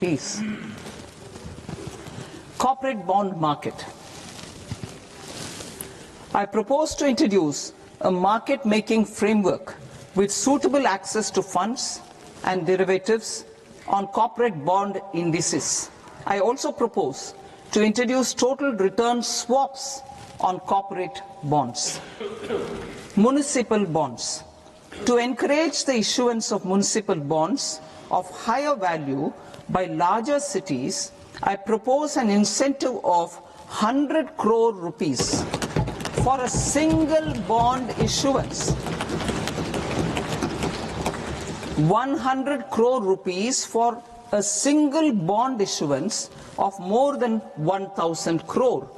Peace. Corporate bond market. I propose to introduce a market-making framework with suitable access to funds and derivatives on corporate bond indices. I also propose to introduce total return swaps on corporate bonds. Municipal bonds. To encourage the issuance of municipal bonds of higher value by larger cities, I propose an incentive of 100 crore rupees for a single bond issuance. 100 crore rupees for a single bond issuance of more than 1,000 crore.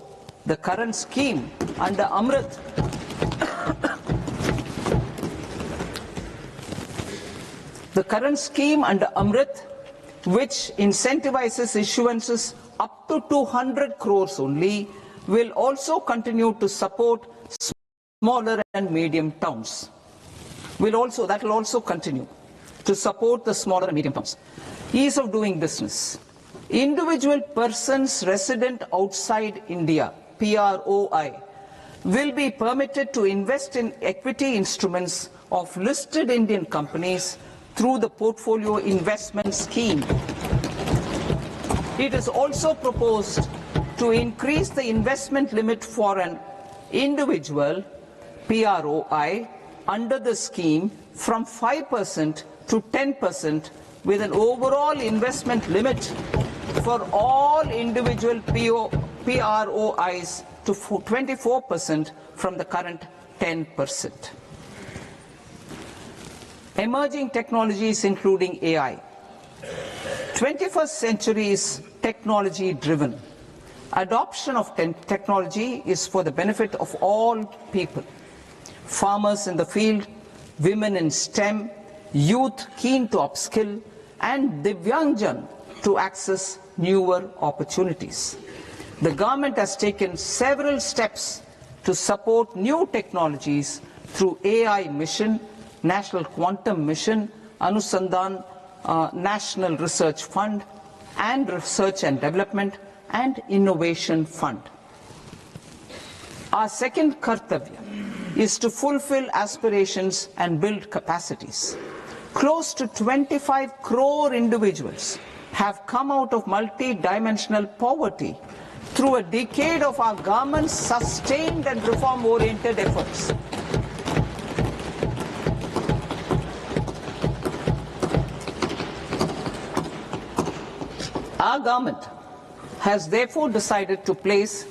The current scheme under Amrit which incentivizes issuances up to 200 crores only, will also continue to support smaller and medium towns. That will also continue to support the smaller and medium towns. Ease of doing business. Individual persons resident outside India, PROI, will be permitted to invest in equity instruments of listed Indian companies through the portfolio investment scheme. It is also proposed to increase the investment limit for an individual PROI under the scheme from 5% to 10%, with an overall investment limit for all individual PROIs to 24% from the current 10%. Emerging technologies including AI. 21st century is technology driven. Adoption of technology is for the benefit of all people. Farmers in the field, women in STEM, youth keen to upskill, and Divyangjan to access newer opportunities. The government has taken several steps to support new technologies through AI mission, National Quantum Mission, Anusandhan National Research Fund, and Research and Development and Innovation Fund. Our second kartavya is to fulfill aspirations and build capacities. Close to 25 crore individuals have come out of multi-dimensional poverty through a decade of our government's sustained and reform-oriented efforts. Our government has therefore decided to place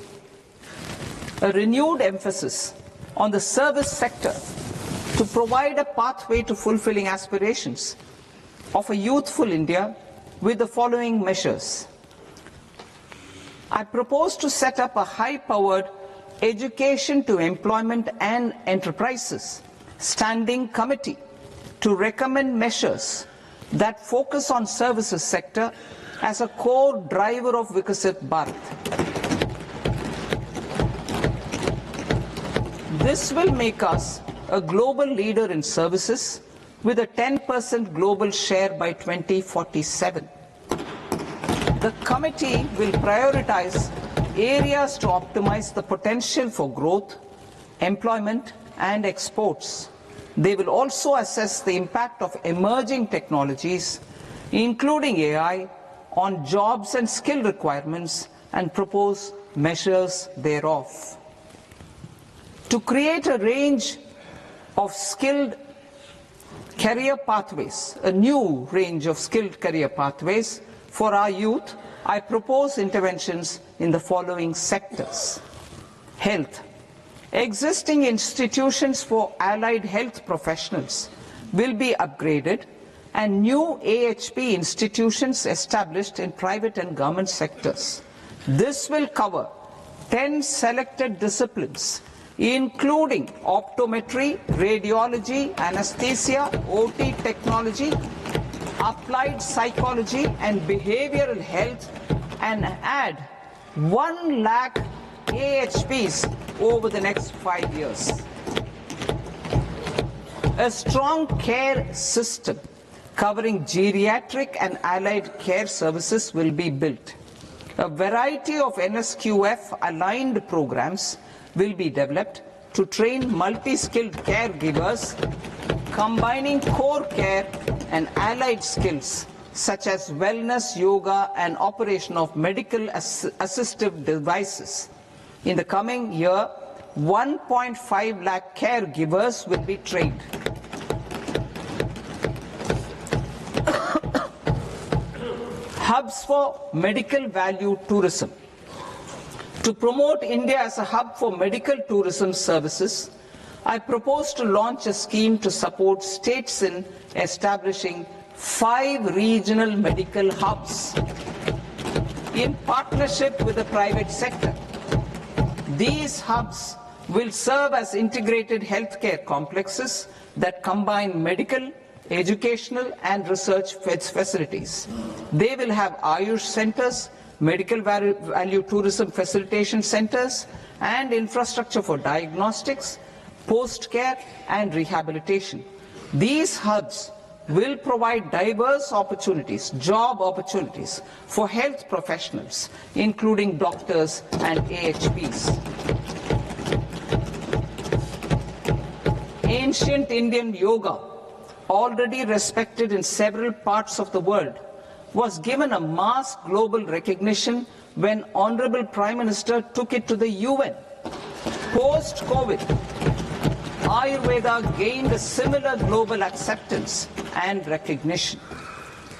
a renewed emphasis on the service sector to provide a pathway to fulfilling aspirations of a youthful India with the following measures. I propose to set up a high-powered Education to Employment and Enterprises Standing Committee to recommend measures that focus on services sector as a core driver of Vikasit Bharat. This will make us a global leader in services with a 10% global share by 2047. The committee will prioritize areas to optimize the potential for growth, employment, and exports. They will also assess the impact of emerging technologies, including AI, on jobs and skill requirements and propose measures thereof. To create a range of skilled career pathways, a new range of skilled career pathways for our youth, I propose interventions in the following sectors. Health. Existing institutions for allied health professionals will be upgraded and new AHP institutions established in private and government sectors. This will cover 10 selected disciplines, including optometry, radiology, anesthesia, OT technology, applied psychology and behavioral health, and add 1 lakh AHPs over the next 5 years. A strong care system covering geriatric and allied care services will be built. A variety of NSQF-aligned programs will be developed to train multi-skilled caregivers, combining core care and allied skills such as wellness, yoga, and operation of medical assistive devices. In the coming year, 1.5 lakh caregivers will be trained. Hubs for medical value tourism. To promote India as a hub for medical tourism services, I propose to launch a scheme to support states in establishing 5 regional medical hubs in partnership with the private sector. These hubs will serve as integrated healthcare complexes that combine medical, educational and research facilities. They will have Ayush centers, medical value tourism facilitation centers, and infrastructure for diagnostics, post-care and rehabilitation. These hubs will provide diverse opportunities, job opportunities for health professionals, including doctors and AHPs. Ancient Indian yoga, already respected in several parts of the world, was given a mass global recognition when Honorable Prime Minister took it to the UN. Post-COVID, Ayurveda gained a similar global acceptance and recognition.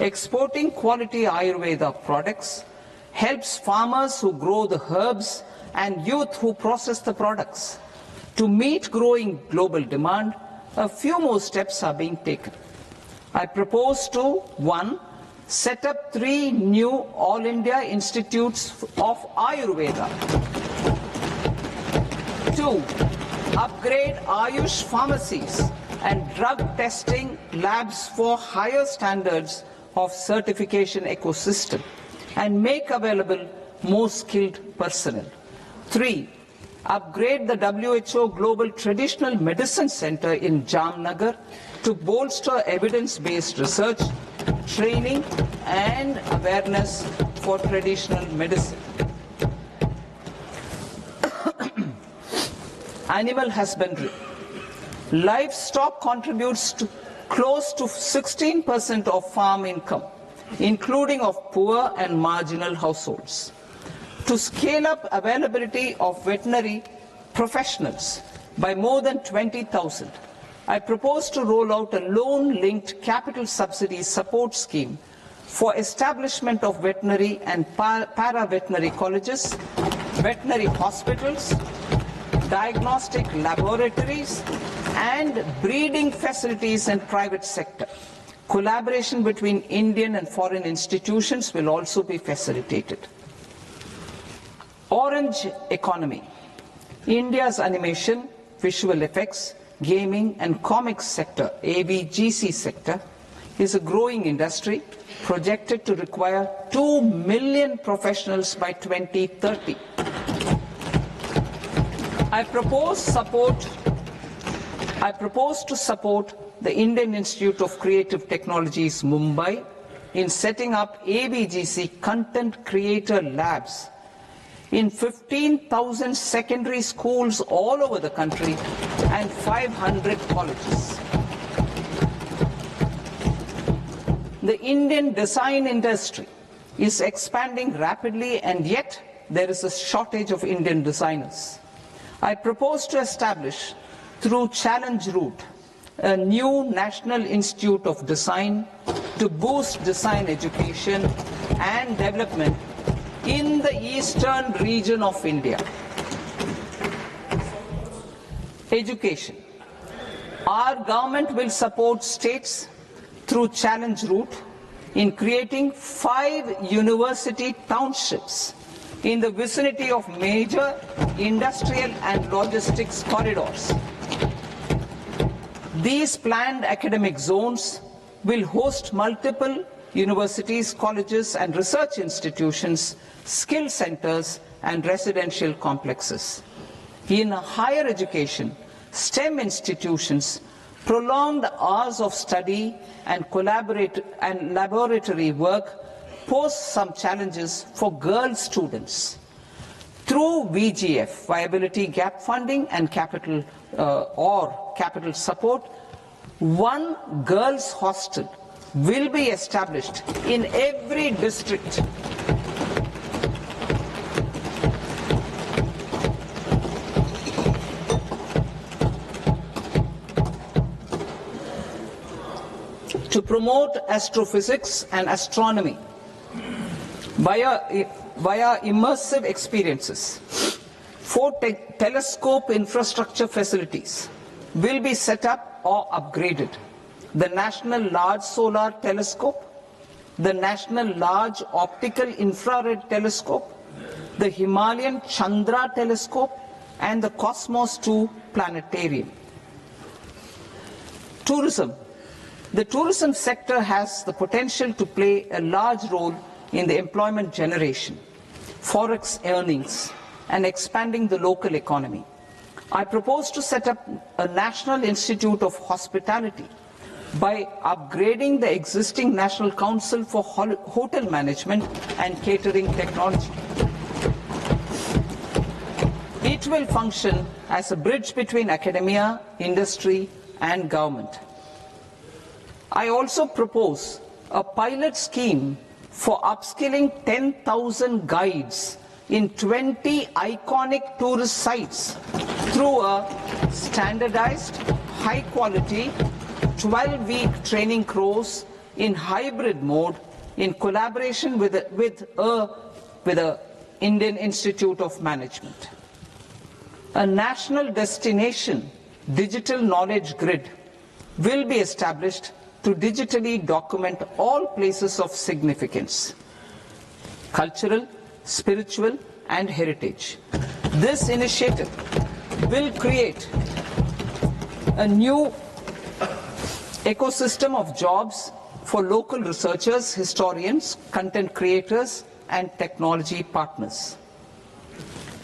Exporting quality Ayurveda products helps farmers who grow the herbs and youth who process the products. To meet growing global demand, a few more steps are being taken. I propose to 1. Set up 3 new All India Institutes of Ayurveda. 2. Upgrade Ayush pharmacies and drug testing labs for higher standards of certification ecosystem and make available more skilled personnel. 3. Upgrade the WHO Global Traditional Medicine Center in Jamnagar to bolster evidence-based research, training and awareness for traditional medicine. Animal husbandry. Livestock contributes to close to 16% of farm income, including of poor and marginal households. To scale up availability of veterinary professionals by more than 20,000, I propose to roll out a loan-linked capital subsidy support scheme for establishment of veterinary and para-veterinary colleges, veterinary hospitals, diagnostic laboratories, and breeding facilities in private sector. Collaboration between Indian and foreign institutions will also be facilitated. Orange economy. India's animation, visual effects, gaming and comics sector, AVGC sector, is a growing industry projected to require 2 million professionals by 2030. I propose to support the Indian Institute of Creative Technologies, Mumbai, in setting up AVGC content creator labs in 15,000 secondary schools all over the country and 500 colleges. The Indian design industry is expanding rapidly, and yet there is a shortage of Indian designers. I propose to establish, through Challenge Route, a new National Institute of Design to boost design education and development in the eastern region of India. Education. Our government will support states through Challenge Route in creating 5 university townships in the vicinity of major industrial and logistics corridors. These planned academic zones will host multiple universities, colleges and research institutions, skill centers and residential complexes. In higher education, STEM institutions Prolonged hours of study and laboratory work pose some challenges for girl students. Through VGF, Viability Gap Funding and capital support, one girls' hostel will be established in every district. To promote astrophysics and astronomy via immersive experiences. 4 telescope infrastructure facilities will be set up or upgraded. The National Large Solar Telescope, the National Large Optical Infrared Telescope, the Himalayan Chandra Telescope, and the Cosmos 2 Planetarium. Tourism. The tourism sector has the potential to play a large role in the employment generation, forex earnings, and expanding the local economy. I propose to set up a National Institute of Hospitality by upgrading the existing National Council for Hotel Management and Catering Technology. It will function as a bridge between academia, industry, and government. I also propose a pilot scheme for upskilling 10,000 guides in 20 iconic tourist sites through a standardized, high-quality, 12-week training course in hybrid mode in collaboration with the Indian Institute of Management. A national destination digital knowledge grid will be established to digitally document all places of significance, cultural, spiritual, and heritage. This initiative will create a new ecosystem of jobs for local researchers, historians, content creators, and technology partners.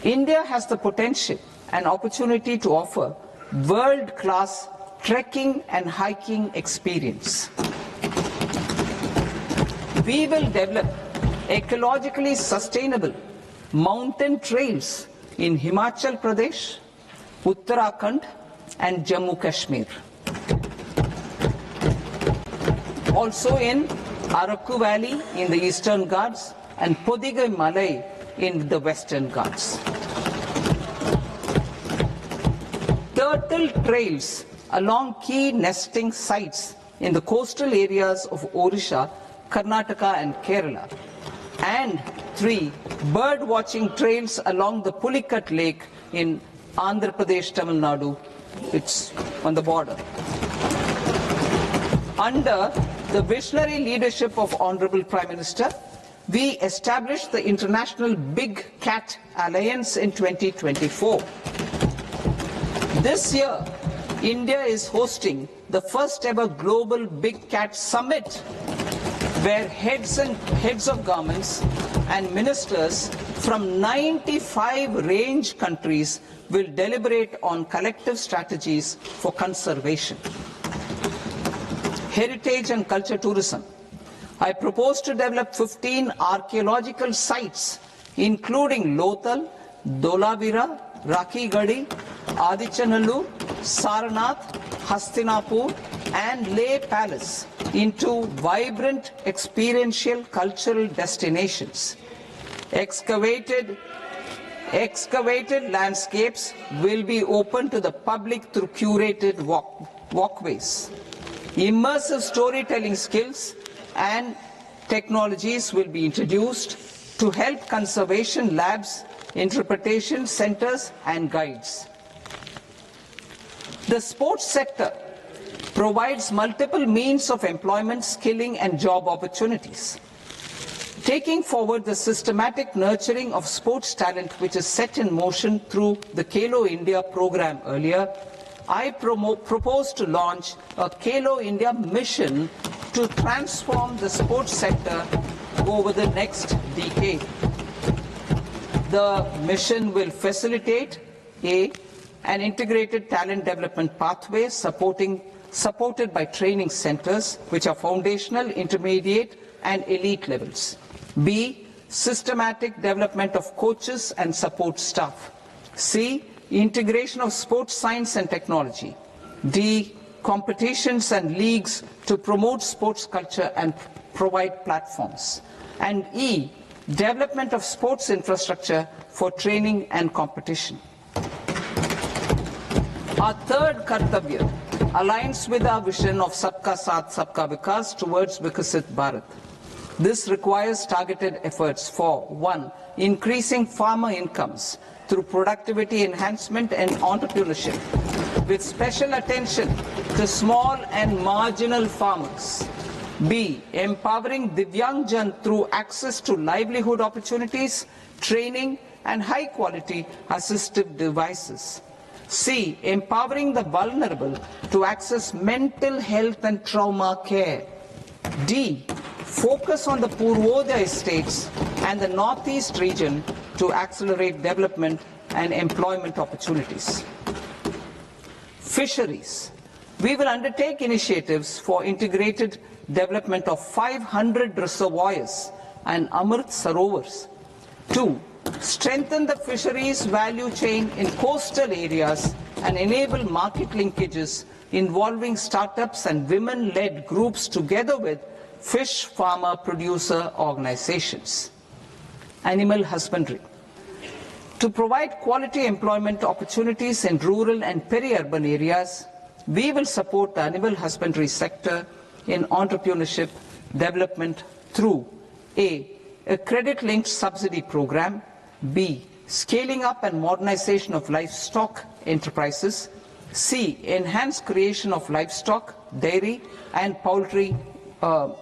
India has the potential and opportunity to offer world-class trekking and hiking experience. We will develop ecologically sustainable mountain trails in Himachal Pradesh, Uttarakhand, and Jammu Kashmir. Also in Araku Valley in the Eastern Ghats and Podigai Malai in the Western Ghats. Turtle trails along key nesting sites in the coastal areas of Odisha, Karnataka, and Kerala. And 3 bird watching trails along the Pulikat Lake in Andhra Pradesh, Tamil Nadu. It's on the border. Under the visionary leadership of Honorable Prime Minister, we established the International Big Cat Alliance in 2024. This year, India is hosting the first ever Global Big Cat Summit, where heads of governments and ministers from 95 range countries will deliberate on collective strategies for conservation. Heritage and culture tourism. I propose to develop 15 archaeological sites, including Lothal, Dolavira, Rakhi Gadi, Adichanallur, Saranath, Hastinapur, and Leh Palace into vibrant experiential cultural destinations. Excavated landscapes will be open to the public through curated walkways. Immersive storytelling skills and technologies will be introduced to help conservation labs, interpretation centers, and guides. The sports sector provides multiple means of employment, skilling, and job opportunities. Taking forward the systematic nurturing of sports talent, which is set in motion through the Khelo India program earlier, I propose to launch a Khelo India mission to transform the sports sector over the next decade. The mission will facilitate an integrated talent development pathway supporting supported by training centers, which are foundational, intermediate, and elite levels. B, systematic development of coaches and support staff. C, integration of sports science and technology. D, competitions and leagues to promote sports culture and provide platforms. And E, development of sports infrastructure for training and competition. Our third Kartavya aligns with our vision of Sabka Saath, Sabka Vikas towards Vikasit Bharat. This requires targeted efforts for 1. Increasing farmer incomes through productivity enhancement and entrepreneurship, with special attention to small and marginal farmers. B. Empowering Divyangjan through access to livelihood opportunities, training, and high-quality assistive devices. C. Empowering the vulnerable to access mental health and trauma care. D. Focus on the Purvodaya states and the Northeast region to accelerate development and employment opportunities. Fisheries. We will undertake initiatives for integrated development of 500 reservoirs and Amrit Sarovars. 2. Strengthen the fisheries value chain in coastal areas and enable market linkages involving startups and women-led groups together with fish farmer producer organizations. Animal husbandry. To provide quality employment opportunities in rural and peri-urban areas, we will support the animal husbandry sector in entrepreneurship development through A. A credit-linked subsidy program. B. Scaling up and modernization of livestock enterprises. C. Enhanced creation of livestock, dairy, and poultry. I'll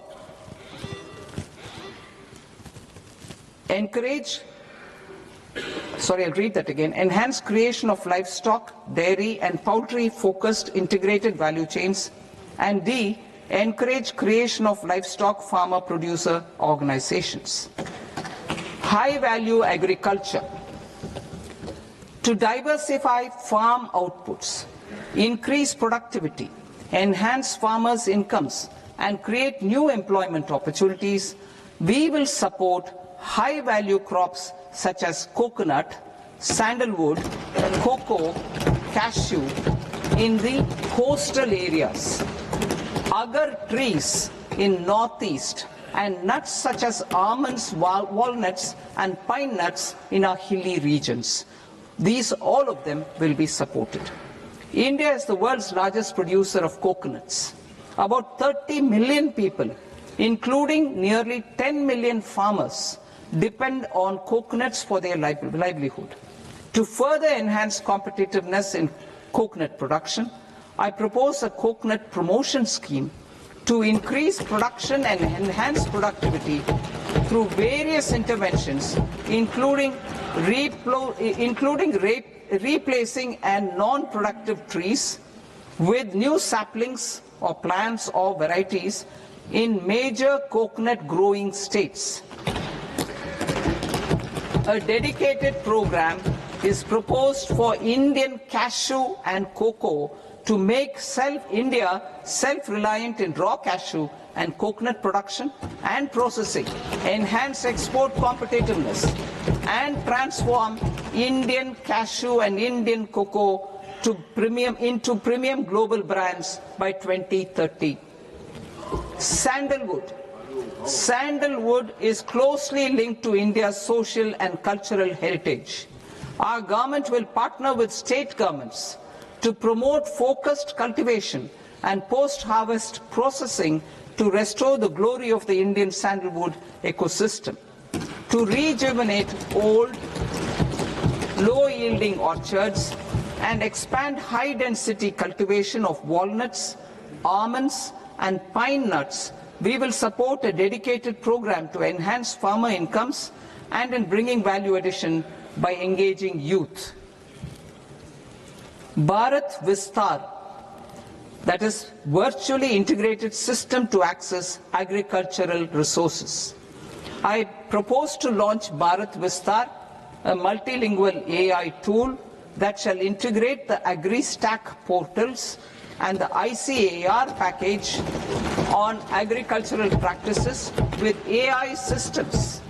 read that again. Enhanced creation of livestock, dairy, and poultry-focused integrated value chains. And D. Encourage creation of livestock farmer-producer organizations. High-value agriculture. To diversify farm outputs, increase productivity, enhance farmers' incomes, and create new employment opportunities, we will support high-value crops such as coconut, sandalwood, cocoa, cashew in the coastal areas, agar trees in northeast, and nuts such as almonds, walnuts, and pine nuts in our hilly regions. These, all of them, will be supported. India is the world's largest producer of coconuts. About 30 million people, including nearly 10 million farmers, depend on coconuts for their livelihood. To further enhance competitiveness in coconut production, I propose a coconut promotion scheme to increase production and enhance productivity through various interventions, including replacing and non-productive trees with new saplings or plants or varieties in major coconut growing states. A dedicated program is proposed for Indian cashew and cocoa to make India self-reliant in raw cashew and coconut production and processing, enhance export competitiveness, and transform Indian cashew and Indian cocoa into premium global brands by 2030. Sandalwood. Sandalwood is closely linked to India's social and cultural heritage. Our government will partner with state governments to promote focused cultivation and post-harvest processing to restore the glory of the Indian sandalwood ecosystem, to rejuvenate old, low-yielding orchards, and expand high-density cultivation of walnuts, almonds, and pine nuts. We will support a dedicated program to enhance farmer incomes and in bringing value addition by engaging youth. Bharat Vistar, that is virtually integrated system to access agricultural resources. I propose to launch Bharat Vistar, a multilingual AI tool that shall integrate the AgriStack portals and the ICAR package on agricultural practices with AI systems.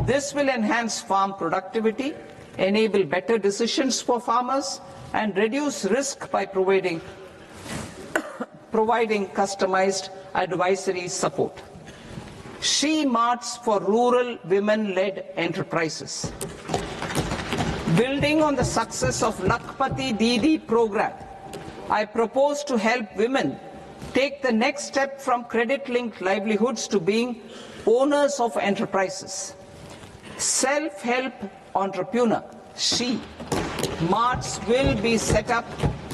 This will enhance farm productivity, enable better decisions for farmers, and reduce risk by providing customized advisory support. She Marts for rural women-led enterprises. Building on the success of Lakpati Didi program, I propose to help women take the next step from credit-linked livelihoods to being owners of enterprises. Self-help entrepreneur, She Marts will be set up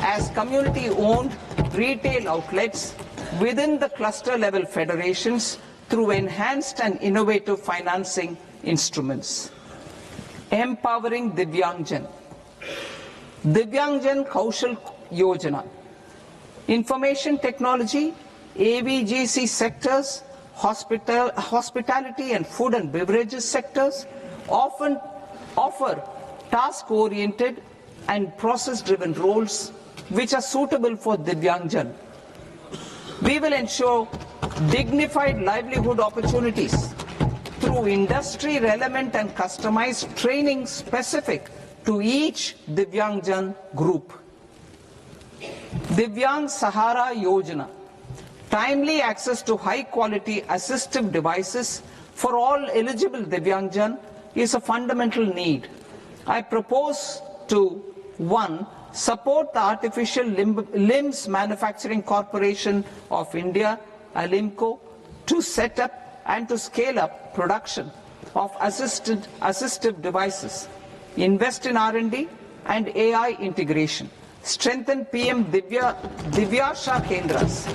as community-owned retail outlets within the cluster-level federations through enhanced and innovative financing instruments. Empowering Divyangjan. Divyangjan Kaushal Yojana. Information technology, AVGC sectors, hospitality and food and beverages sectors often offer task-oriented and process-driven roles which are suitable for Divyangjan. We will ensure dignified livelihood opportunities through industry-relevant and customized training specific to each Divyangjan group. Divyang Sahara Yojana. Timely access to high-quality assistive devices for all eligible Divyangjan is a fundamental need. I propose to 1. Support the Artificial Limbs Manufacturing Corporation of India, ALIMCO, to set up and to scale up production of assistive devices, invest in R&D and AI integration, strengthen PM Divyasha Kendras,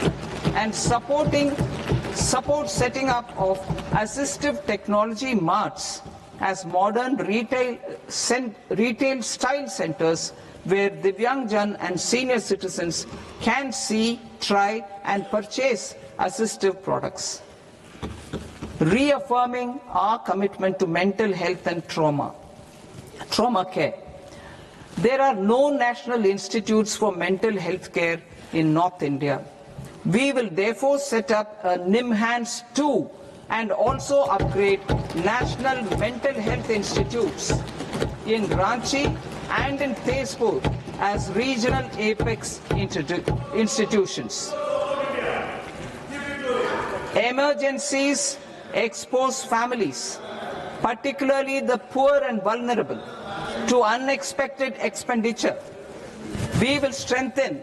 and support setting up of assistive technology marts as modern retail style centers where Divyangjan and senior citizens can see, try and purchase assistive products. Reaffirming our commitment to mental health and trauma care. There are no national institutes for mental health care in North India. We will therefore set up a NIMHANS 2 and also upgrade national mental health institutes in Ranchi and in Tezpur as regional apex institutions. Emergencies expose families, particularly the poor and vulnerable, to unexpected expenditure. We will strengthen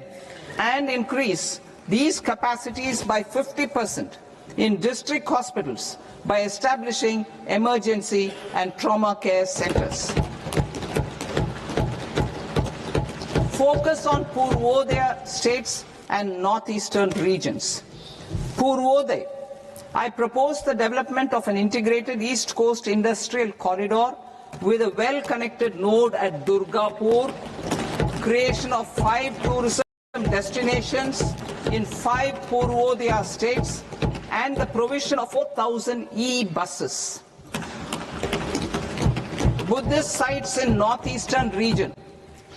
and increase these capacities by 50% in district hospitals by establishing emergency and trauma care centers. Focus on Purvodaya states and northeastern regions. Purvodaya. I propose the development of an integrated East Coast industrial corridor with a well-connected node at Durgapur, creation of 5 tourism destinations in 5 Purvodaya states, and the provision of 4,000 e-buses. Buddhist sites in northeastern region.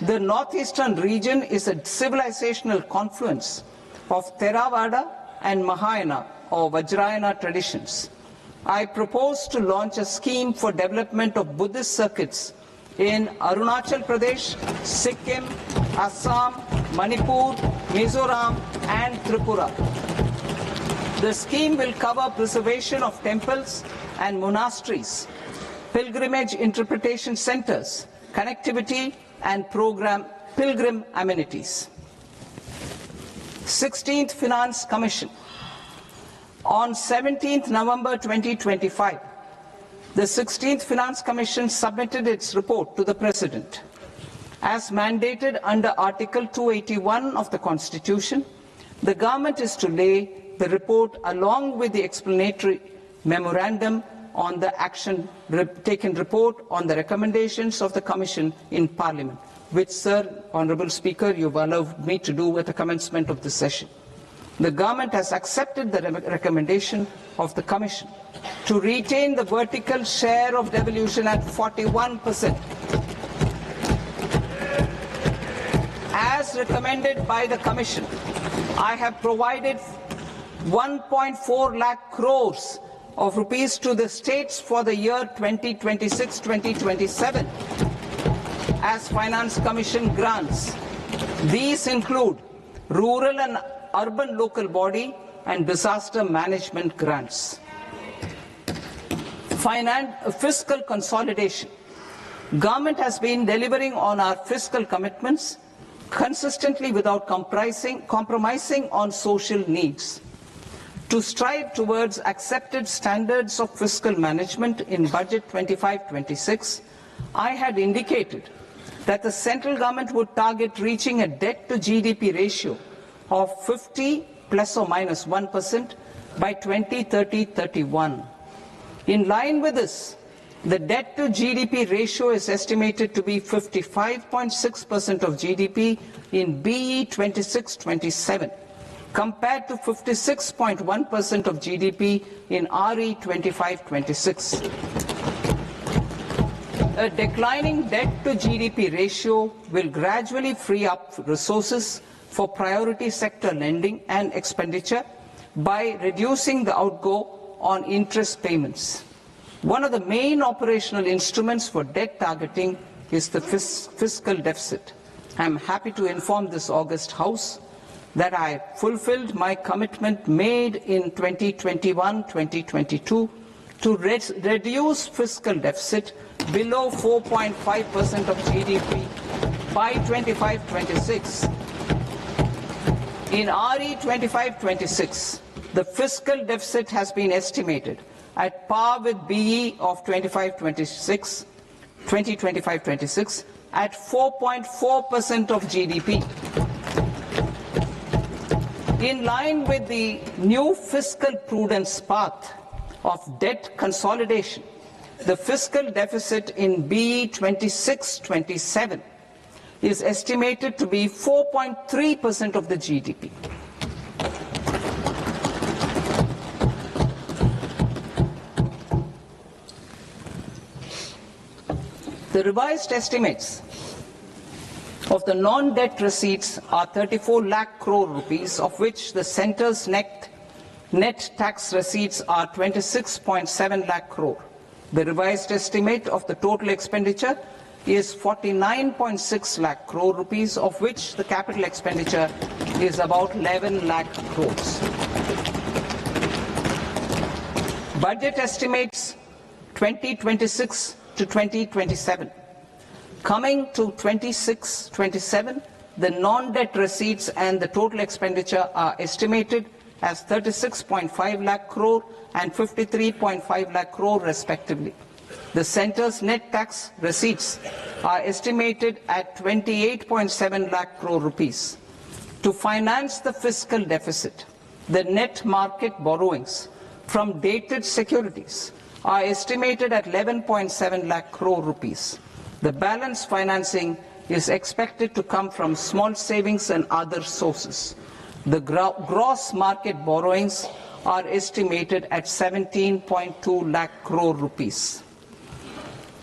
The northeastern region is a civilizational confluence of Theravada and Mahayana or Vajrayana traditions. I propose to launch a scheme for development of Buddhist circuits in Arunachal Pradesh, Sikkim, Assam, Manipur, Mizoram and Tripura. The scheme will cover preservation of temples and monasteries, pilgrimage interpretation centers, connectivity and pilgrim amenities. 16th Finance Commission. On 17th November 2025, the 16th Finance Commission submitted its report to the President. As mandated under Article 281 of the Constitution, the government is to lay the report along with the explanatory memorandum on the action taken report on the recommendations of the Commission in Parliament, which, Sir, Honourable Speaker, you've allowed me to do at the commencement of this session. The government has accepted the recommendation of the Commission to retain the vertical share of devolution at 41%. As recommended by the Commission, I have provided 1.4 lakh crores of rupees to the states for the year 2026-2027 as Finance Commission grants. These include rural and urban local body and disaster management grants. Fiscal consolidation. Government has been delivering on our fiscal commitments consistently without compromising on social needs. To strive towards accepted standards of fiscal management in Budget 25-26, I had indicated that the central government would target reaching a debt to GDP ratio of 50 plus or minus 1% by 2030-31. In line with this, the debt to GDP ratio is estimated to be 55.6% of GDP in BE 26-27, compared to 56.1% of GDP in RE 25-26. A declining debt to GDP ratio will gradually free up resources for priority sector lending and expenditure by reducing the outgo on interest payments. One of the main operational instruments for debt targeting is the fiscal deficit. I am happy to inform this august House that I fulfilled my commitment made in 2021-2022 to reduce fiscal deficit below 4.5% of GDP by 25-26. In RE 25-26, the fiscal deficit has been estimated at par with BE of 2025-26 at 4.4% of GDP. In line with the new fiscal prudence path of debt consolidation, the fiscal deficit in BE 26-27 is estimated to be 4.3% of the GDP. The revised estimates of the non-debt receipts are 34 lakh crore rupees, of which the centre's net tax receipts are 26.7 lakh crore. The revised estimate of the total expenditure is 49.6 lakh crore rupees, of which the capital expenditure is about 11 lakh crores. Budget estimates 2026 to 2027. Coming to 26-27, the non-debt receipts and the total expenditure are estimated as 36.5 lakh crore and 53.5 lakh crore respectively. The centre's net tax receipts are estimated at 28.7 lakh crore rupees. To finance the fiscal deficit, the net market borrowings from dated securities are estimated at 11.7 lakh crore rupees. The balance financing is expected to come from small savings and other sources. The gross market borrowings are estimated at 17.2 lakh crore rupees.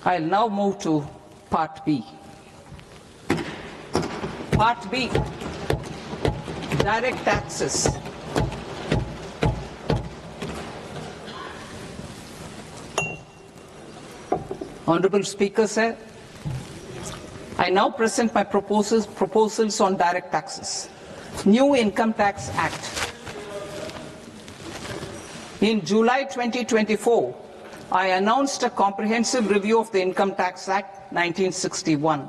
I'll now move to Part B. Part B, direct taxes. Honorable Speaker, sir, I now present my proposals on direct taxes. New Income Tax Act. In July 2024, I announced a comprehensive review of the Income Tax Act 1961.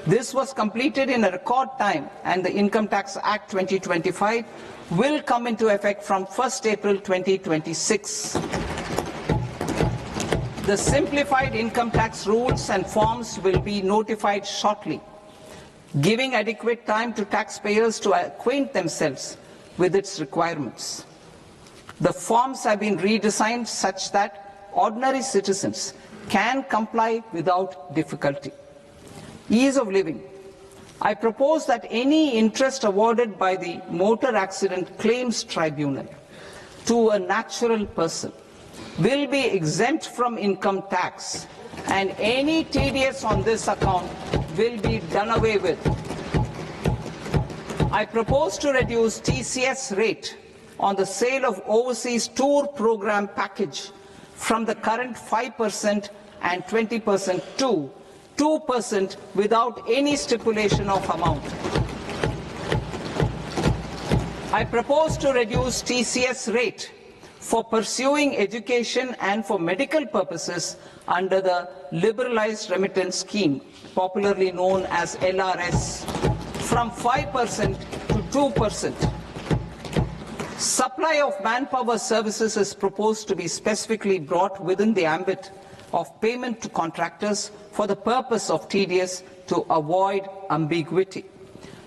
This was completed in a record time, and the Income Tax Act 2025 will come into effect from 1st April 2026. The simplified income tax rules and forms will be notified shortly, giving adequate time to taxpayers to acquaint themselves with its requirements. The forms have been redesigned such that ordinary citizens can comply without difficulty. Ease of living. I propose that any interest awarded by the Motor Accident Claims Tribunal to a natural person will be exempt from income tax, and any TDS on this account will be done away with. I propose to reduce TCS rate on the sale of overseas tour program package from the current 5% and 20% to 2% without any stipulation of amount. I propose to reduce TCS rate for pursuing education and for medical purposes under the Liberalized Remittance Scheme, popularly known as LRS, from 5% to 2%. Supply of manpower services is proposed to be specifically brought within the ambit of payment to contractors for the purpose of TDS to avoid ambiguity.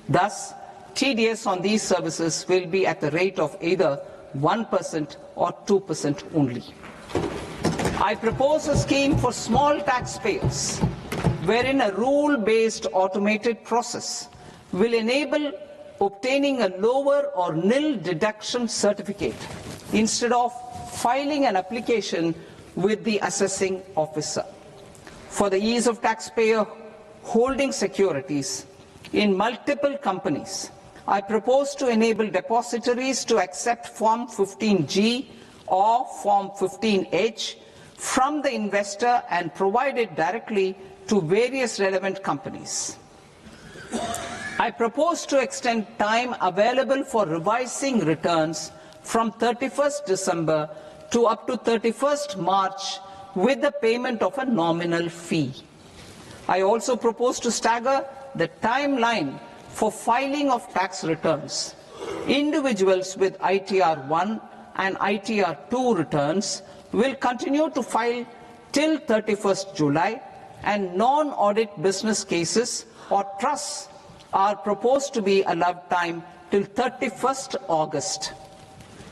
Thus, TDS on these services will be at the rate of either 1% or 2% only. I propose a scheme for small taxpayers, wherein a rule-based automated process will enable obtaining a lower or nil deduction certificate instead of filing an application with the assessing officer. For the ease of taxpayer holding securities in multiple companies, I propose to enable depositories to accept Form 15G or Form 15H from the investor and provide it directly to various relevant companies. I propose to extend time available for revising returns from 31st December to up to 31st March with the payment of a nominal fee. I also propose to stagger the timeline for filing of tax returns. Individuals with ITR 1 and ITR 2 returns will continue to file till 31st July, and non-audit business cases or trusts are proposed to be allowed time till 31st August.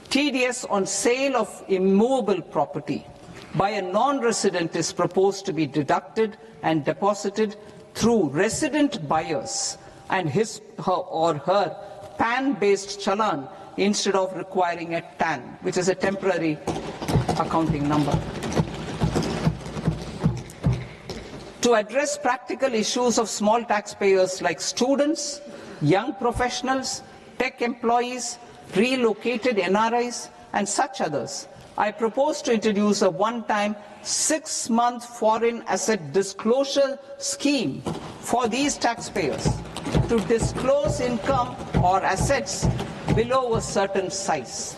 TDS on sale of immovable property by a non-resident is proposed to be deducted and deposited through resident buyers and his or her PAN-based challan instead of requiring a TAN, which is a temporary accounting number. To address practical issues of small taxpayers like students, young professionals, tech employees, relocated NRIs, and such others, I propose to introduce a one-time 6-month foreign asset disclosure scheme for these taxpayers to disclose income or assets below a certain size.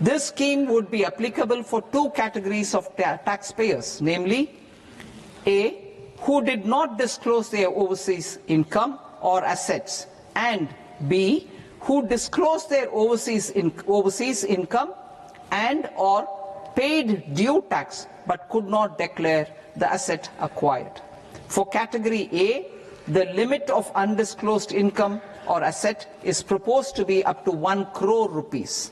This scheme would be applicable for two categories of taxpayers, namely, A, who did not disclose their overseas income or assets, and B, who disclosed their overseas income and or paid due tax but could not declare the asset acquired. For category A, the limit of undisclosed income or asset is proposed to be up to 1 crore rupees.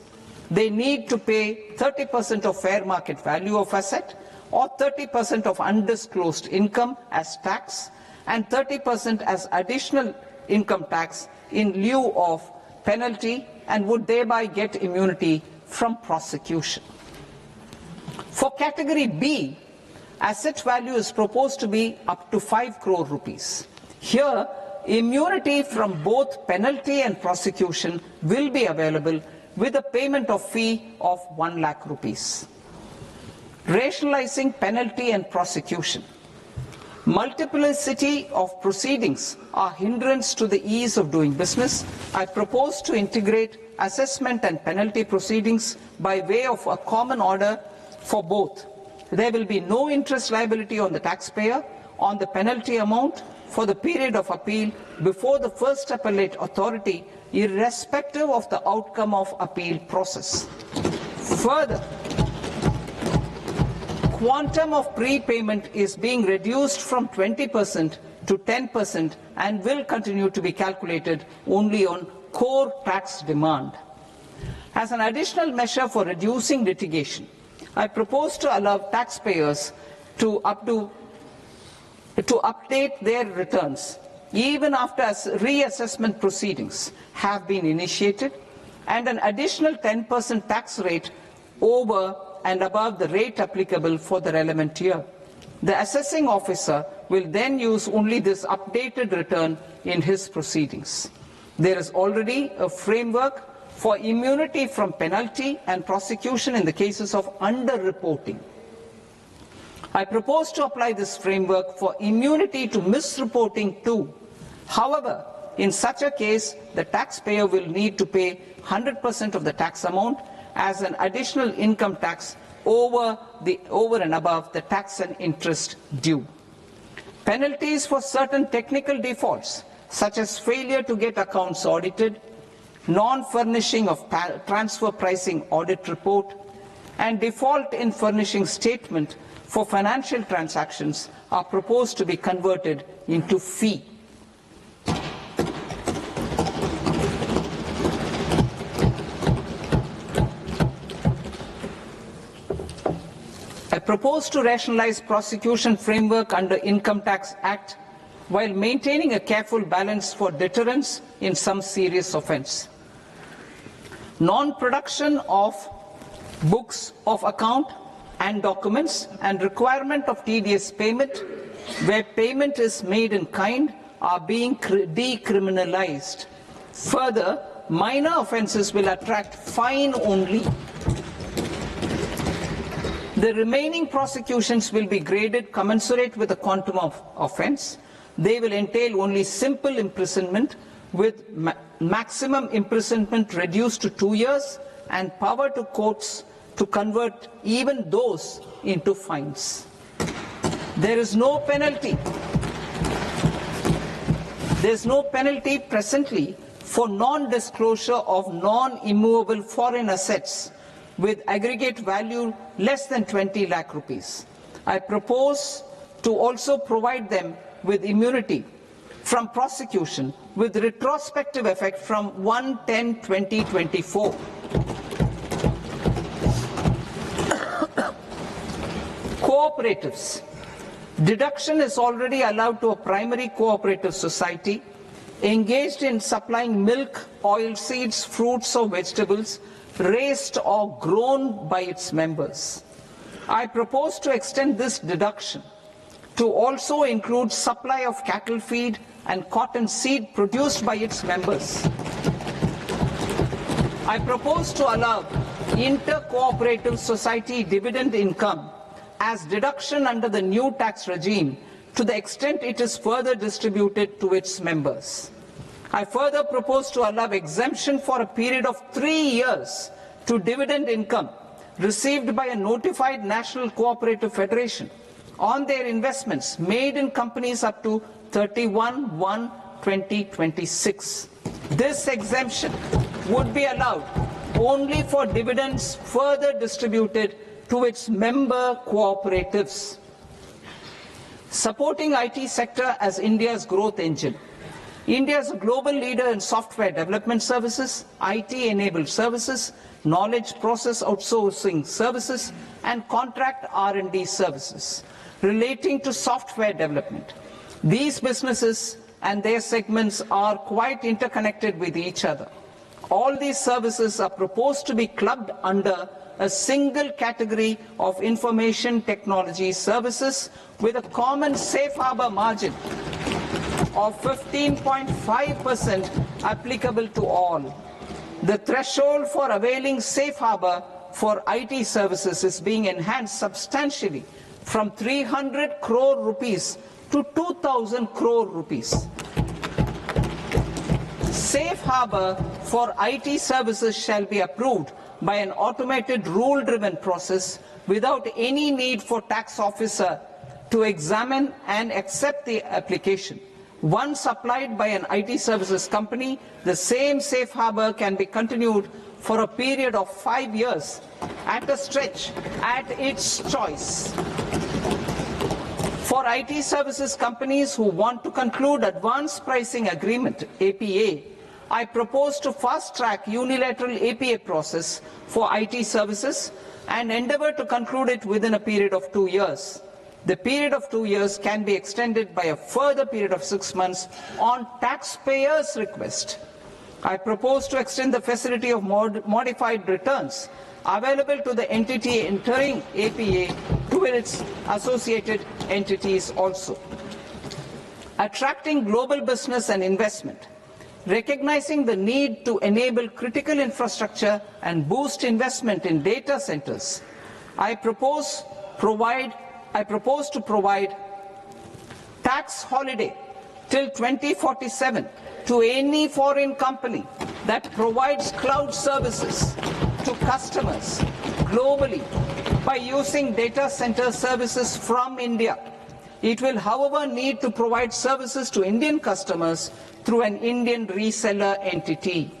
They need to pay 30% of fair market value of asset or 30% of undisclosed income as tax and 30% as additional income tax in lieu of penalty, and would thereby get immunity from prosecution. For category B, asset value is proposed to be up to 5 crore rupees. Here, immunity from both penalty and prosecution will be available with a payment of fee of 1 lakh rupees. Rationalizing penalty and prosecution. Multiplicity of proceedings are hindrance to the ease of doing business. I propose to integrate assessment and penalty proceedings by way of a common order for both. There will be no interest liability on the taxpayer on the penalty amount for the period of appeal before the first appellate authority, irrespective of the outcome of appeal process. Further, quantum of prepayment is being reduced from 20% to 10% and will continue to be calculated only on core tax demand. As an additional measure for reducing litigation, I propose to allow taxpayers to update their returns even after reassessment proceedings have been initiated, and an additional 10% tax rate over and above the rate applicable for the relevant year. The assessing officer will then use only this updated return in his proceedings. There is already a framework for immunity from penalty and prosecution in the cases of underreporting. I propose to apply this framework for immunity to misreporting too. However, in such a case, the taxpayer will need to pay 100% of the tax amount as an additional income tax over and above the tax and interest due. Penalties for certain technical defaults, such as failure to get accounts audited, non-furnishing of transfer pricing audit report, and default in furnishing statement for financial transactions are proposed to be converted into fee. I propose to rationalize prosecution framework under Income Tax Act while maintaining a careful balance for deterrence in some serious offence. Non-production of books of account and documents and requirement of TDS payment where payment is made in kind are being decriminalized. Further, minor offences will attract fine only. The remaining prosecutions will be graded commensurate with the quantum of offence. They will entail only simple imprisonment with maximum imprisonment reduced to 2 years and power to courts to convert even those into fines. There is no penalty. There is no penalty presently for non-disclosure of non-immovable foreign assets with aggregate value less than 20 lakh rupees. I propose to also provide them with immunity from prosecution with retrospective effect from 1/10/2024. Cooperatives. Deduction is already allowed to a primary cooperative society engaged in supplying milk, oilseeds, fruits or vegetables raised or grown by its members. I propose to extend this deduction to also include supply of cattle feed and cotton seed produced by its members. I propose to allow inter-cooperative society dividend income as deduction under the new tax regime to the extent it is further distributed to its members. I further propose to allow exemption for a period of 3 years to dividend income received by a notified national cooperative federation on their investments made in companies up to 31/1/2026. This exemption would be allowed only for dividends further distributed to its member cooperatives. Supporting IT sector as India's growth engine. India is a global leader in software development services, IT-enabled services, knowledge process outsourcing services, and contract R&D services relating to software development. These businesses and their segments are quite interconnected with each other. All these services are proposed to be clubbed under a single category of information technology services with a common safe harbor margin of 15.5% applicable to all. The threshold for availing safe harbor for IT services is being enhanced substantially from 300 crore rupees to 2,000 crore rupees. Safe harbor for IT services shall be approved by an automated rule-driven process without any need for tax officer to examine and accept the application. Once applied by an IT services company, the same safe harbor can be continued for a period of 5 years at a stretch at its choice. For IT services companies who want to conclude advanced pricing agreement, APA, I propose to fast-track unilateral APA process for IT services and endeavor to conclude it within a period of 2 years. The period of 2 years can be extended by a further period of 6 months on taxpayers' request. I propose to extend the facility of modified returns available to the entity entering APA to its associated entities also. Attracting global business and investment. recognizing the need to enable critical infrastructure and boost investment in data centers, I propose to provide tax holiday till 2047 to any foreign company that provides cloud services to customers globally by using data center services from India. It will, however, need to provide services to Indian customers through an Indian reseller entity.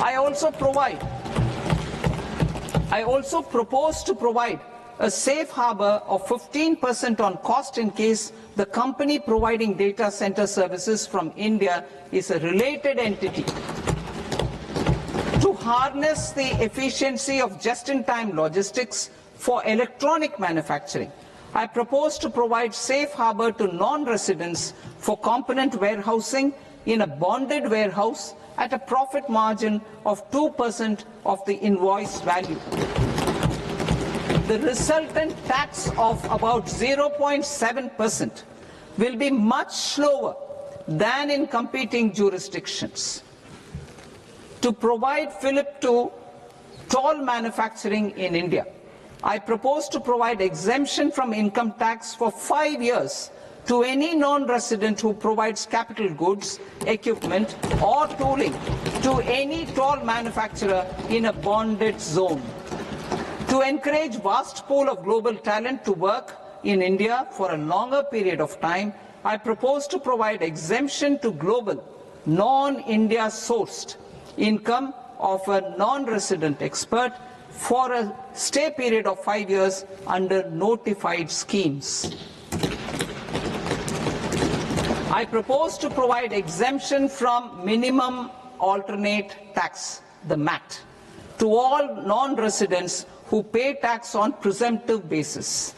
I also propose to provide a safe harbor of 15% on cost in case the company providing data center services from India is a related entity. To harness the efficiency of just-in-time logistics for electronic manufacturing, I propose to provide safe harbor to non-residents for component warehousing in a bonded warehouse at a profit margin of 2% of the invoice value. The resultant tax of about 0.7% will be much lower than in competing jurisdictions. To provide fillip to toll manufacturing in India, I propose to provide exemption from income tax for 5 years to any non-resident who provides capital goods, equipment or tooling to any toll manufacturer in a bonded zone. To encourage vast pool of global talent to work in India for a longer period of time, I propose to provide exemption to global, non-India sourced income of a non-resident expert for a stay period of 5 years under notified schemes. I propose to provide exemption from minimum alternate tax, the MAT, to all non-residents who pay tax on presumptive basis.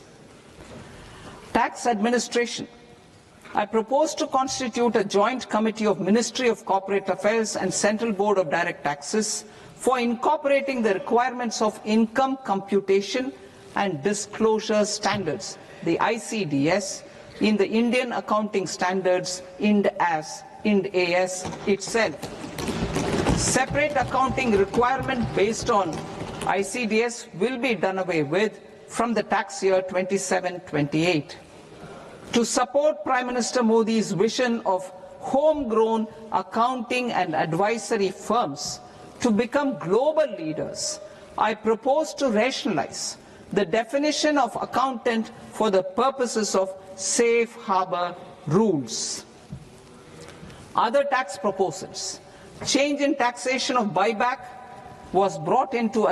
Tax administration. I propose to constitute a joint committee of Ministry of Corporate Affairs and Central Board of Direct Taxes for incorporating the requirements of income computation and disclosure standards, the ICDS, in the Indian Accounting Standards, IND AS itself. Separate accounting requirement based on ICDS will be done away with from the tax year 27-28. To support Prime Minister Modi's vision of homegrown accounting and advisory firms to become global leaders, I propose to rationalize the definition of accountant for the purposes of safe harbor rules. Other tax proposals. Change in taxation of buyback was brought in to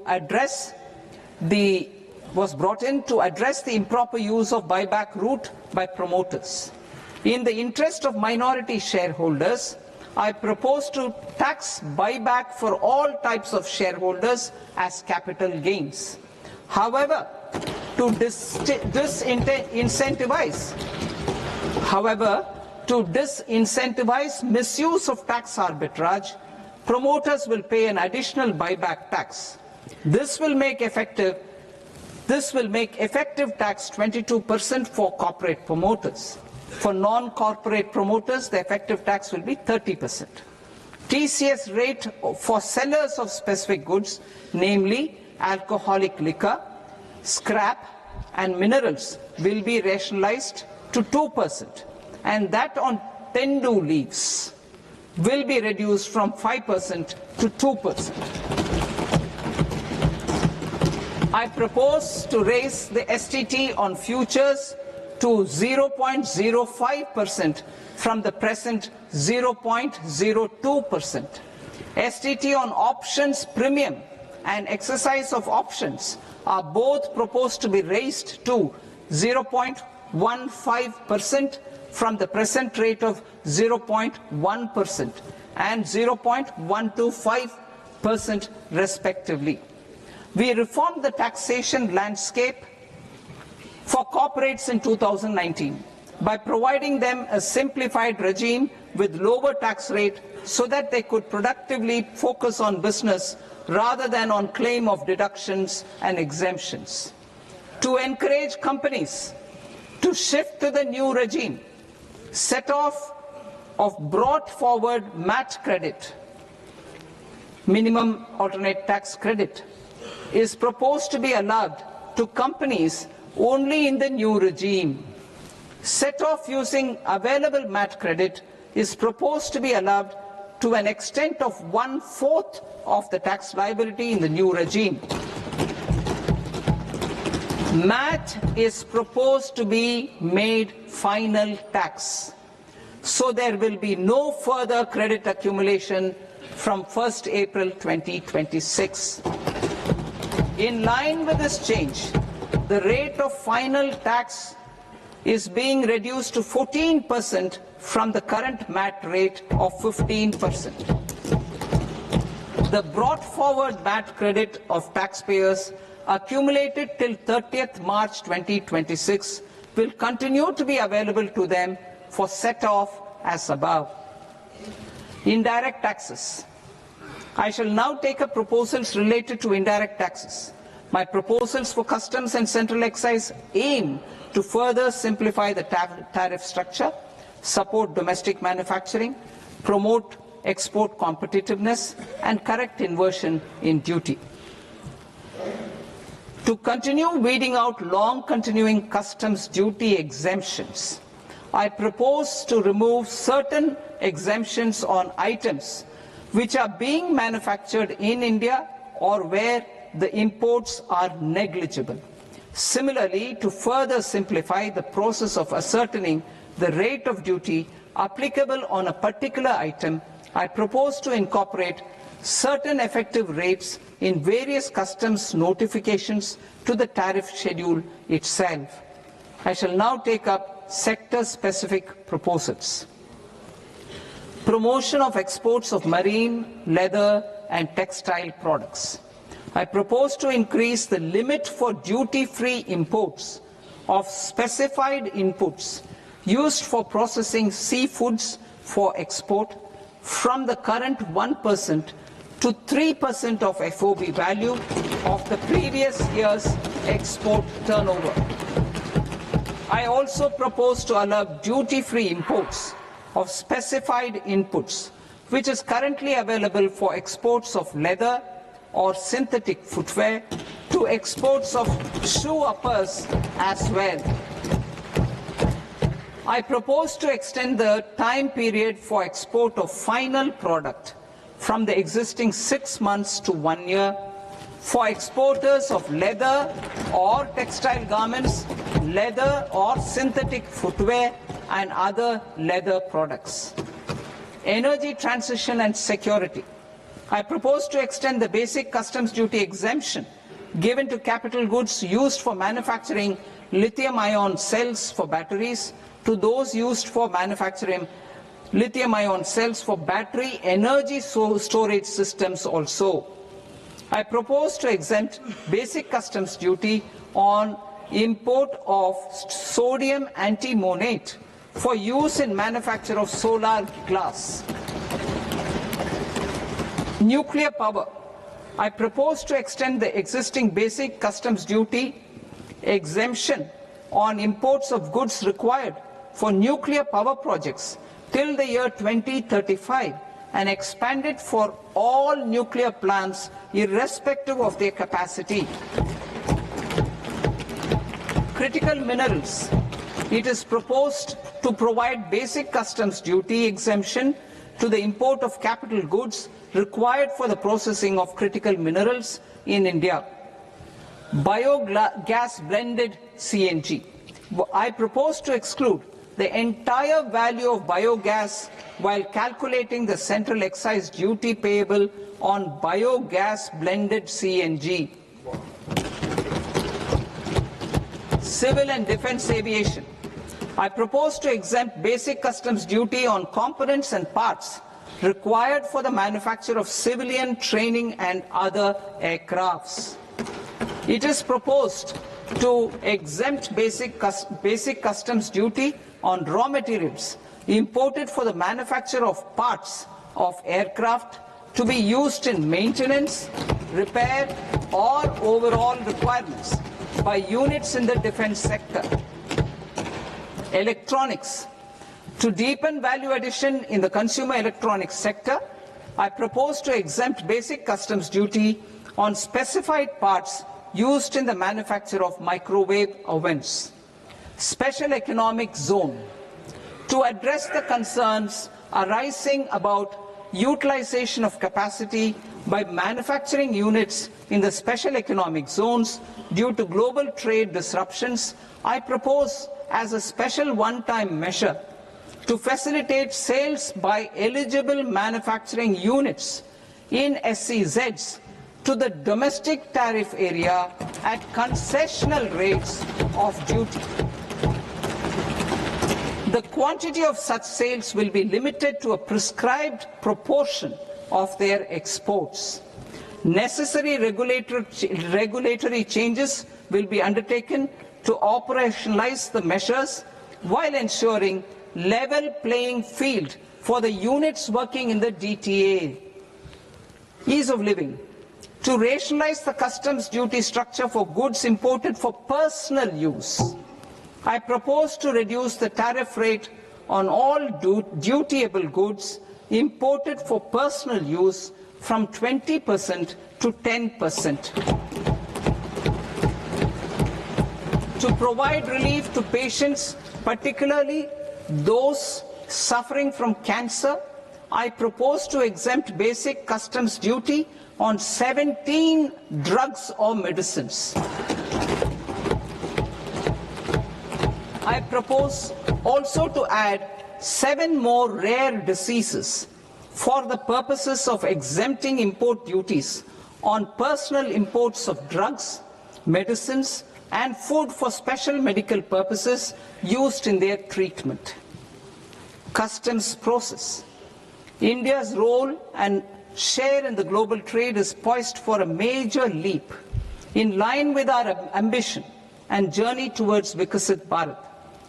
address the improper use of buyback route by promoters. In the interest of minority shareholders, I propose to tax buyback for all types of shareholders as capital gains. However, to disincentivize misuse of tax arbitrage, promoters will pay an additional buyback tax. This will make effective tax 22% for corporate promoters. For non-corporate promoters, the effective tax will be 30%. TCS rate for sellers of specific goods, namely alcoholic liquor, scrap and minerals, will be rationalized to 2%, and that on tendu leaves will be reduced from 5% to 2%. I propose to raise the STT on futures to 0.05% from the present 0.02%. STT on options premium and exercise of options are both proposed to be raised to 0.15% from the present rate of 0.1% and 0.125% respectively. We reformed the taxation landscape for corporates in 2019 by providing them a simplified regime with lower tax rate so that they could productively focus on business rather than on claim of deductions and exemptions. To encourage companies to shift to the new regime, set off of brought forward MAT credit, minimum alternate tax credit, is proposed to be allowed to companies only in the new regime. Set off using available MAT credit is proposed to be allowed to an extent of 1/4 of the tax liability in the new regime. MAT is proposed to be made final tax, so there will be no further credit accumulation from 1st April 2026. In line with this change, the rate of final tax is being reduced to 14% from the current MAT rate of 15%. The brought forward MAT credit of taxpayers accumulated till 30th March 2026 will continue to be available to them for set-off as above. Indirect taxes. I shall now take up proposals related to indirect taxes. My proposals for customs and central excise aim to further simplify the tariff structure, support domestic manufacturing, promote export competitiveness, and correct inversion in duty. To continue weeding out long continuing customs duty exemptions, I propose to remove certain exemptions on items which are being manufactured in India or where the imports are negligible. Similarly, to further simplify the process of ascertaining the rate of duty applicable on a particular item, I propose to incorporate certain effective rates in various customs notifications to the tariff schedule itself. I shall now take up sector-specific proposals. Promotion of exports of marine, leather, and textile products. I propose to increase the limit for duty-free imports of specified inputs used for processing seafoods for export from the current 1% to 3% of FOB value of the previous year's export turnover. I also propose to allow duty-free imports of specified inputs, which is currently available for exports of leather or synthetic footwear, to exports of shoe uppers as well. I propose to extend the time period for export of final product from the existing 6 months to 1 year for exporters of leather or textile garments, leather or synthetic footwear, and other leather products. Energy transition and security. I propose to extend the basic customs duty exemption given to capital goods used for manufacturing lithium-ion cells for batteries to those used for manufacturing lithium-ion cells for battery energy storage systems also. I propose to exempt basic customs duty on import of sodium antimonate for use in manufacture of solar glass. Nuclear power. I propose to extend the existing basic customs duty exemption on imports of goods required for nuclear power projects till the year 2035 and expand it for all nuclear plants irrespective of their capacity. Critical minerals. It is proposed to provide basic customs duty exemption to the import of capital goods required for the processing of critical minerals in India. Biogas blended CNG. I propose to exclude the entire value of biogas while calculating the central excise duty payable on biogas blended CNG. Civil and defense aviation. I propose to exempt basic customs duty on components and parts required for the manufacture of civilian training and other aircrafts. It is proposed to exempt basic customs duty on raw materials imported for the manufacture of parts of aircraft to be used in maintenance, repair, or overall requirements by units in the defense sector. Electronics. To deepen value addition in the consumer electronics sector, I propose to exempt basic customs duty on specified parts used in the manufacture of microwave ovens. Special economic zone. To address the concerns arising about utilization of capacity by manufacturing units in the special economic zones due to global trade disruptions, I propose as a special one-time measure to facilitate sales by eligible manufacturing units in SEZs to the domestic tariff area at concessional rates of duty. The quantity of such sales will be limited to a prescribed proportion of their exports. Necessary regulatory changes will be undertaken to operationalize the measures while ensuring level playing field for the units working in the DTA. Ease of living. To rationalize the customs duty structure for goods imported for personal use, I propose to reduce the tariff rate on all dutiable goods imported for personal use from 20% to 10%. To provide relief to patients, particularly those suffering from cancer, I propose to exempt basic customs duty on 17 drugs or medicines. I propose also to add 7 more rare diseases for the purposes of exempting import duties on personal imports of drugs, medicines, and food for special medical purposes used in their treatment. Customs process. India's role and share in the global trade is poised for a major leap in line with our ambition and journey towards Vikasit Bharat.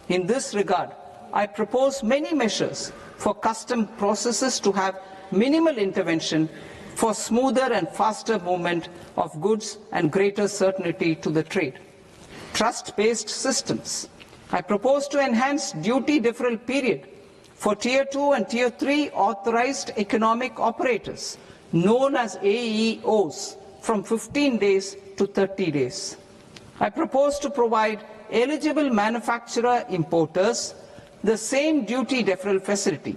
In this regard, I propose many measures for custom processes to have minimal intervention for smoother and faster movement of goods and greater certainty to the trade. Trust-based systems. I propose to enhance duty deferral period for Tier 2 and Tier 3 authorized economic operators, known as AEOs, from 15 days to 30 days. I propose to provide eligible manufacturer importers the same duty deferral facility.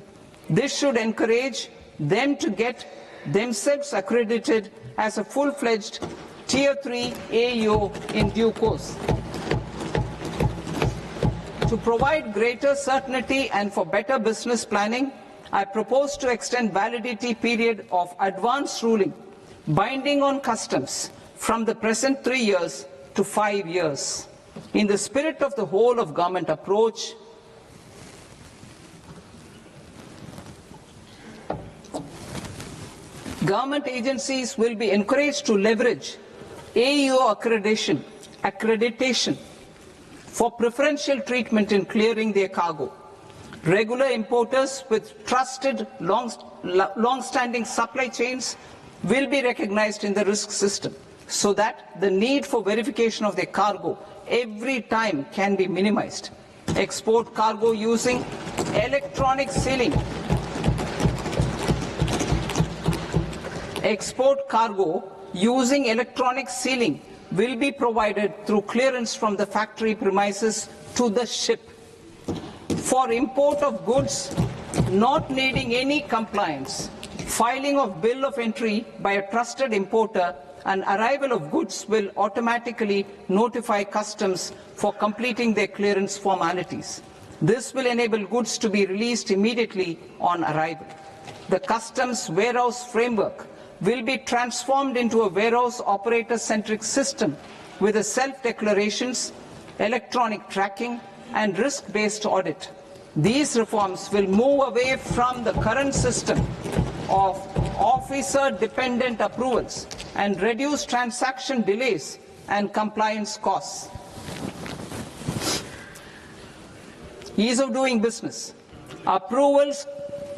This should encourage them to get themselves accredited as a full-fledged Tier 3 AEO in due course. To provide greater certainty and for better business planning, I propose to extend validity period of advance ruling binding on customs from the present 3 years to 5 years. In the spirit of the whole of government approach, government agencies will be encouraged to leverage AEO accreditation for preferential treatment in clearing their cargo. Regular importers with trusted long-standing supply chains will be recognized in the risk system so that the need for verification of their cargo every time can be minimized. Export cargo using electronic sealing. Export cargo using electronic sealing will be provided through clearance from the factory premises to the ship. For import of goods not needing any compliance, filing of bill of entry by a trusted importer and arrival of goods will automatically notify customs for completing their clearance formalities. This will enable goods to be released immediately on arrival. The customs warehouse framework will be transformed into a warehouse operator-centric system with a self-declarations, electronic tracking, and risk-based audit. These reforms will move away from the current system of officer-dependent approvals and reduce transaction delays and compliance costs. Ease of doing business. Approvals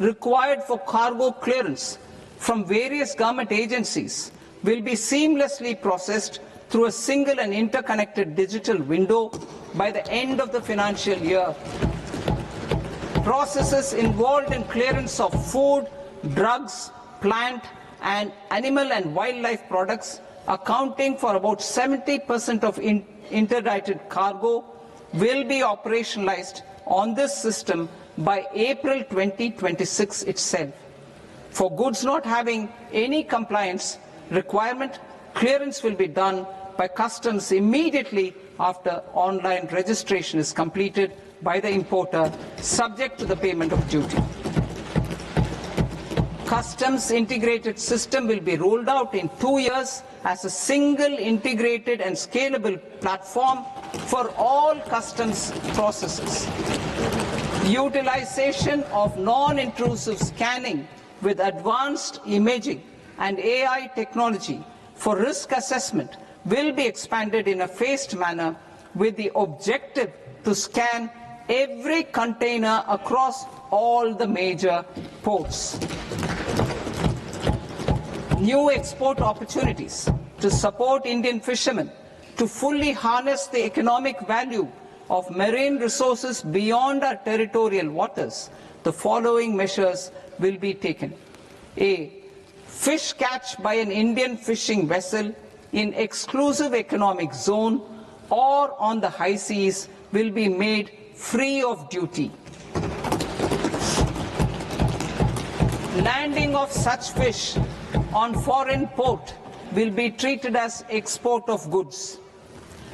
required for cargo clearance from various government agencies will be seamlessly processed through a single and interconnected digital window by the end of the financial year. processes involved in clearance of food, drugs, plant and animal and wildlife products, accounting for about 70% of interdicted cargo, will be operationalized on this system by April 2026 itself. For goods not having any compliance requirement, clearance will be done by customs immediately after online registration is completed by the importer, subject to the payment of duty. Customs integrated system will be rolled out in 2 years as a single integrated and scalable platform for all customs processes. Utilization of non-intrusive scanning with advanced imaging and AI technology for risk assessment will be expanded in a phased manner with the objective to scan every container across all the major ports. New export opportunities to support Indian fishermen to fully harness the economic value of marine resources beyond our territorial waters. The following measures will be taken. A. Fish catch by an Indian fishing vessel in exclusive economic zone or on the high seas will be made free of duty. Landing of such fish on foreign port will be treated as export of goods.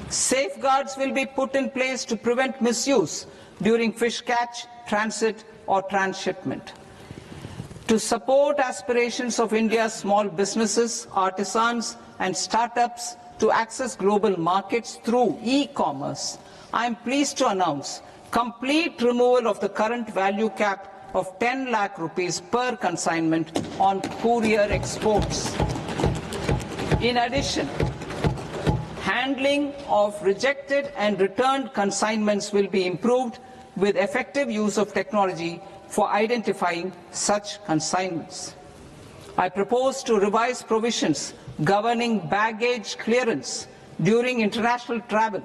Safeguards will be put in place to prevent misuse during fish catch, transit or transshipment. To support aspirations of India's small businesses, artisans and startups to access global markets through e-commerce, I am pleased to announce complete removal of the current value cap of 10 lakh rupees per consignment on courier exports. In addition, handling of rejected and returned consignments will be improved with effective use of technology for identifying such consignments. I propose to revise provisions governing baggage clearance during international travel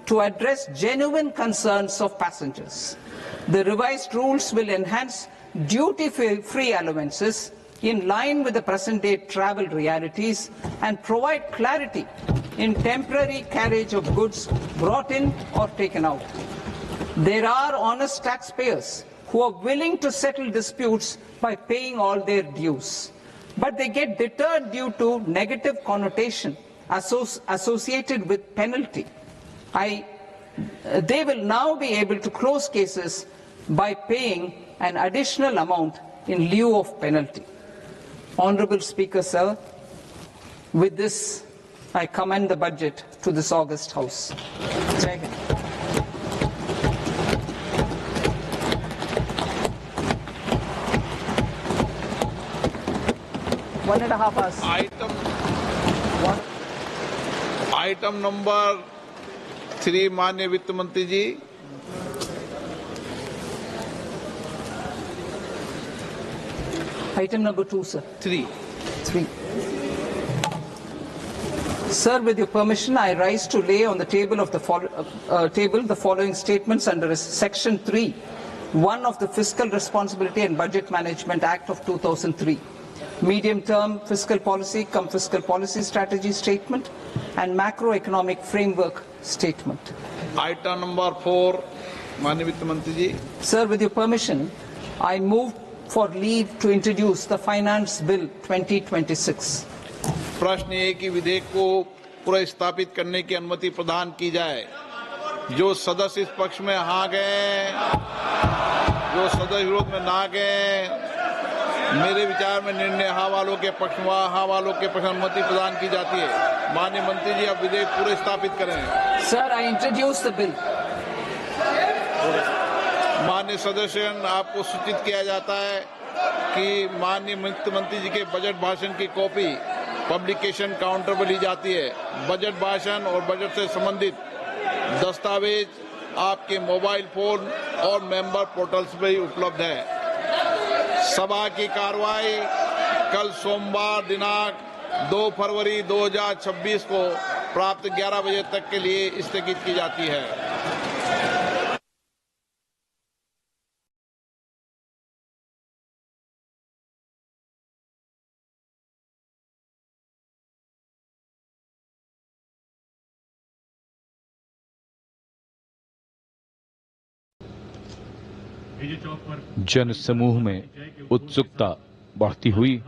to address genuine concerns of passengers. The revised rules will enhance duty-free allowances in line with the present-day travel realities and provide clarity in temporary carriage of goods brought in or taken out. There are honest taxpayers who are willing to settle disputes by paying all their dues, but they get deterred due to negative connotation associated with penalty. They will now be able to close cases by paying an additional amount in lieu of penalty. Honourable Speaker, sir, with this I commend the budget to this august House. Jai Hind. One and a half hours. Item number 3 माननीय वित्त मंत्री जी। Item number 2, sir. 3. Sir, with your permission, I rise to lay on the table of the following statements under Section 3, 1 of the Fiscal Responsibility and Budget Management Act of 2003. Medium-term fiscal policy cum fiscal policy strategy statement and macroeconomic framework statement. Item number 4, माननीय वित्त मंत्री जी। Sir, with your permission, I move for leave to introduce the Finance Bill 2026. प्रश्न ये कि विधेयक को पुनर्स्थापित करने की अनुमति प्रदान की जाए। जो सदस्य इस पक्ष में हाँ गए, जो सदस्य विरोध में ना गए, मेरे विचार में निर्णय हाँ वालों के पक्ष में हाँ वालों के पक्ष में अनुमति प्रदान की जाती है। माननीय मंत्री जी, अब विधेयक पुनर्स्थापित करें। Sir, I introduce the bill. माननीय सदस्यगण, आपको सूचित किया जाता है कि माननीय वित्त मंत्री जी के बजट भाषण की कॉपी पब्लिकेशन काउंटर पर ली जाती है। बजट भाषण और बजट से संबंधित दस्तावेज आपके मोबाइल फोन और मेंबर पोर्टल्स पर ही उपलब्ध है। सभा की कार्रवाई कल सोमवार दिनांक 2 फरवरी 2026 को प्राप्त 11 बजे तक के लिए स्थगित की जाती है। जन समूह में उत्सुकता बढ़ती हुई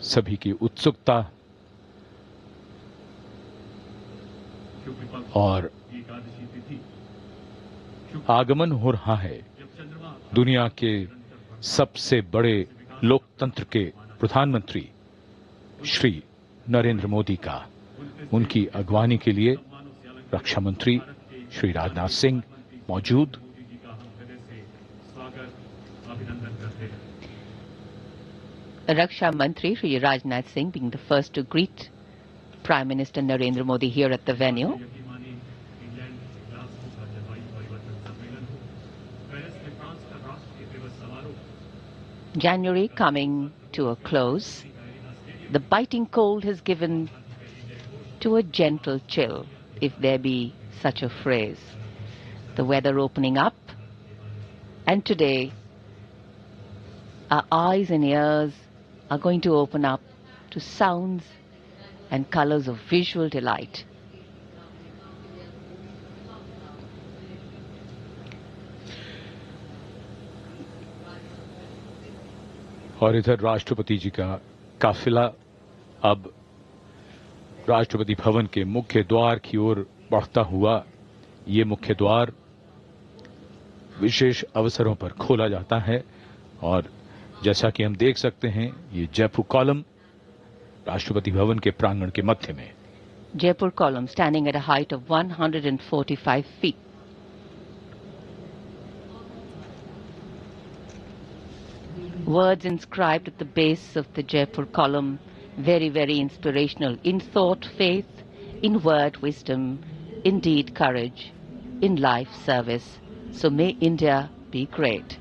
सभी की उत्सुकता और आगमन हो रहा है दुनिया के सबसे बड़े लोकतंत्र के प्रधानमंत्री श्री नरेंद्र मोदी का। उनकी अगवानी के लिए रक्षा मंत्री श्री राजनाथ सिंह मौजूद। Raksha Mantri Shri Rajnath Singh being the first to greet Prime Minister Narendra Modi here at the venue. January coming to a close, the biting cold has given to a gentle chill, if there be such a phrase. The weather opening up, and today our eyes and ears are going to open up to sounds and colors of visual delight. और इधर राष्ट्रपति जी का काफिला अब राष्ट्रपति भवन के मुख्य द्वार की ओर बढ़ता हुआ। ये मुख्य द्वार विशेष अवसरों पर खोला जाता है और जैसा कि हम देख सकते हैं ये जयपुर कॉलम राष्ट्रपति भवन के प्रांगण के मध्य में। Jaipur column standing at a height of 145 feet. Words inscribed at the base of the Jaipur column, very, very inspirational. In thought, faith; in word, wisdom; in deed, courage; in life, service. So may India be great.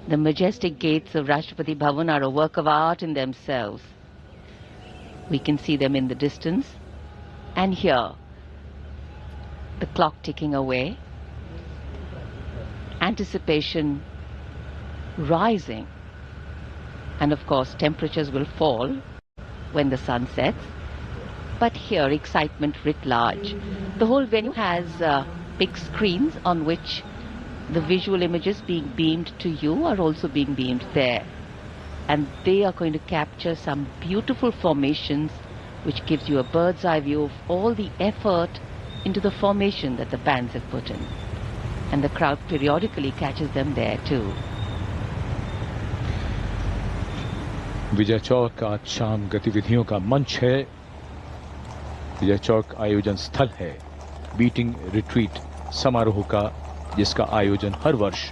The majestic gates of Rashtrapati Bhavan are a work of art in themselves. We can see them in the distance, and here, the clock ticking away, anticipation rising, and of course temperatures will fall when the sun sets, but here excitement writ large. The whole venue has big screens on which the visual images being beamed to you are also being beamed there, and they are going to capture some beautiful formations which gives you a bird's eye view of all the effort into the formation that the bands have put in, and the crowd periodically catches them there too. Vijay Chowk आज शाम गतिविधियों का मंच है। विजय चौक आयोजन स्थल है beating retreat समारोह का, जिसका आयोजन हर वर्ष